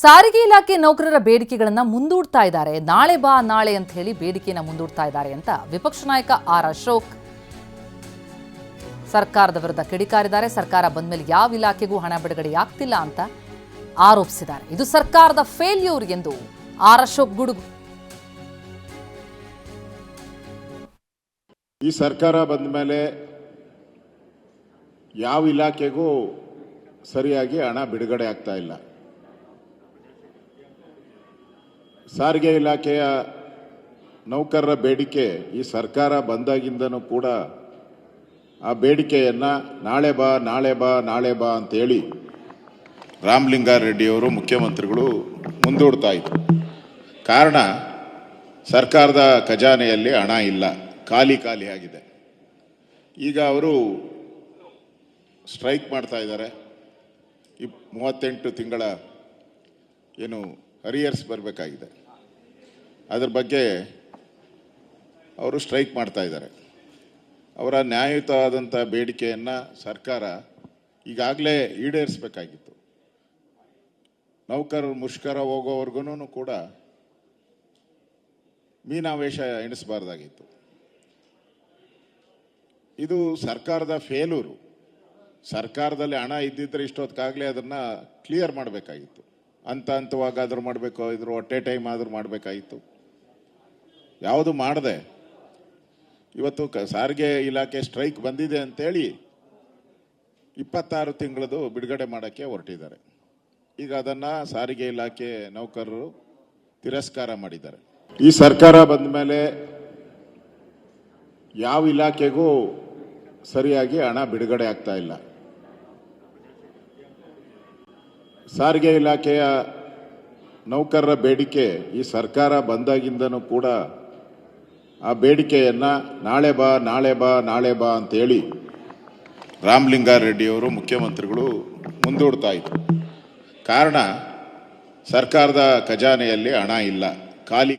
ಸಾರಿಗೆ ಇಲಾಖೆ ನೌಕರರ ಬೇಡಿಕೆಗಳನ್ನು ಮುಂದೂಡ್ತಾ ಇದ್ದಾರೆ. ನಾಳೆ ಬಾ ನಾಳೆ ಅಂತ ಹೇಳಿ ಬೇಡಿಕೆಯನ್ನು ಮುಂದೂಡ್ತಾ ಇದ್ದಾರೆ ಅಂತ ವಿಪಕ್ಷ ನಾಯಕ ಆರ್ ಅಶೋಕ್ ಸರ್ಕಾರದ ವಿರುದ್ಧ ಕಿಡಿಕಾರಿದ್ದಾರೆ. ಸರ್ಕಾರ ಬಂದ್ಮೇಲೆ ಯಾವ ಇಲಾಖೆಗೂ ಹಣ ಬಿಡುಗಡೆಯಾಗ್ತಿಲ್ಲ ಅಂತ ಆರೋಪಿಸಿದ್ದಾರೆ. ಇದು ಸರ್ಕಾರದ ಫೇಲ್ಯೂರ್ ಎಂದು ಆರ್ ಅಶೋಕ್ ಗುಡುಗು. ಈ ಸರ್ಕಾರ ಬಂದ ಮೇಲೆ ಯಾವ ಇಲಾಖೆಗೂ ಸರಿಯಾಗಿ ಹಣ ಬಿಡುಗಡೆ ಆಗ್ತಾ ಇಲ್ಲ. ಸಾರಿಗೆ ಇಲಾಖೆಯ ನೌಕರರ ಬೇಡಿಕೆ ಈ ಸರ್ಕಾರ ಬಂದಾಗಿಂದನೂ ಕೂಡ ಆ ಬೇಡಿಕೆಯನ್ನು ನಾಳೆ ಬಾ ನಾಳೆ ಬಾ ನಾಳೆ ಬಾ ಅಂತೇಳಿ ರಾಮಲಿಂಗಾರೆಡ್ಡಿಯವರು ಮುಖ್ಯಮಂತ್ರಿಗಳು ಮುಂದೂಡ್ತಾ ಇದ್ರು. ಕಾರಣ ಸರ್ಕಾರದ ಖಜಾನೆಯಲ್ಲಿ ಹಣ ಇಲ್ಲ, ಖಾಲಿ ಆಗಿದೆ. ಈಗ ಅವರು ಸ್ಟ್ರೈಕ್ ಮಾಡ್ತಾ ಇದ್ದಾರೆ. 38 ತಿಂಗಳ ಏನು ಅರಿಯರ್ಸ್ ಬರಬೇಕಾಗಿದೆ, ಅದ್ರ ಬಗ್ಗೆ ಅವರು ಸ್ಟ್ರೈಕ್ ಮಾಡ್ತಾ ಇದ್ದಾರೆ. ಅವರ ನ್ಯಾಯಯುತವಾದಂಥ ಬೇಡಿಕೆಯನ್ನು ಸರ್ಕಾರ ಈಗಾಗಲೇ ಈಡೇರಿಸಬೇಕಾಗಿತ್ತು. ನೌಕರರು ಮುಷ್ಕರ ಹೋಗೋವರೆಗೂ ಕೂಡ ಮೀನಾವೇಶ ಎಣಿಸಬಾರ್ದಾಗಿತ್ತು. ಇದು ಸರ್ಕಾರದ ಫೇಲ್ಯೂರು. ಸರ್ಕಾರದಲ್ಲಿ ಹಣ ಇದ್ದಿದ್ರೆ ಇಷ್ಟೊತ್ತಿಗಾಗಲೇ ಅದನ್ನು ಕ್ಲಿಯರ್ ಮಾಡಬೇಕಾಗಿತ್ತು. ಹಂತವಾಗಾದರೂ ಮಾಡಬೇಕು, ಇದ್ರ ಒಟ್ಟೆ ಟೈಮ್ ಆದರೂ ಮಾಡಬೇಕಾಗಿತ್ತು. ಯಾವುದು ಮಾಡದೆ ಇವತ್ತು ಸಾರಿಗೆ ಇಲಾಖೆ ಸ್ಟ್ರೈಕ್ ಬಂದಿದೆ ಅಂತೇಳಿ 26 ತಿಂಗಳದು ಬಿಡುಗಡೆ ಮಾಡೋಕ್ಕೆ ಹೊರಟಿದ್ದಾರೆ. ಈಗ ಅದನ್ನು ಸಾರಿಗೆ ಇಲಾಖೆ ನೌಕರರು ತಿರಸ್ಕಾರ ಮಾಡಿದ್ದಾರೆ. ಈ ಸರ್ಕಾರ ಬಂದ ಮೇಲೆ ಯಾವ ಇಲಾಖೆಗೂ ಸರಿಯಾಗಿ ಹಣ ಬಿಡುಗಡೆ ಆಗ್ತಾ ಇಲ್ಲ. ಸಾರಿಗೆ ಇಲಾಖೆಯ ನೌಕರರ ಬೇಡಿಕೆ ಈ ಸರ್ಕಾರ ಬಂದಾಗಿಂದನೂ ಕೂಡ ಆ ಬೇಡಿಕೆಯನ್ನು ನಾಳೆ ಬಾ ನಾಳೆ ಬಾ ನಾಳೆ ಬಾ ಅಂತೇಳಿ ರಾಮಲಿಂಗಾರೆಡ್ಡಿಯವರು ಮುಖ್ಯಮಂತ್ರಿಗಳು ಮುಂದೂಡ್ತಾ ಇದ್ರು. ಕಾರಣ ಸರ್ಕಾರದ ಖಜಾನೆಯಲ್ಲಿ ಹಣ ಇಲ್ಲ, ಖಾಲಿ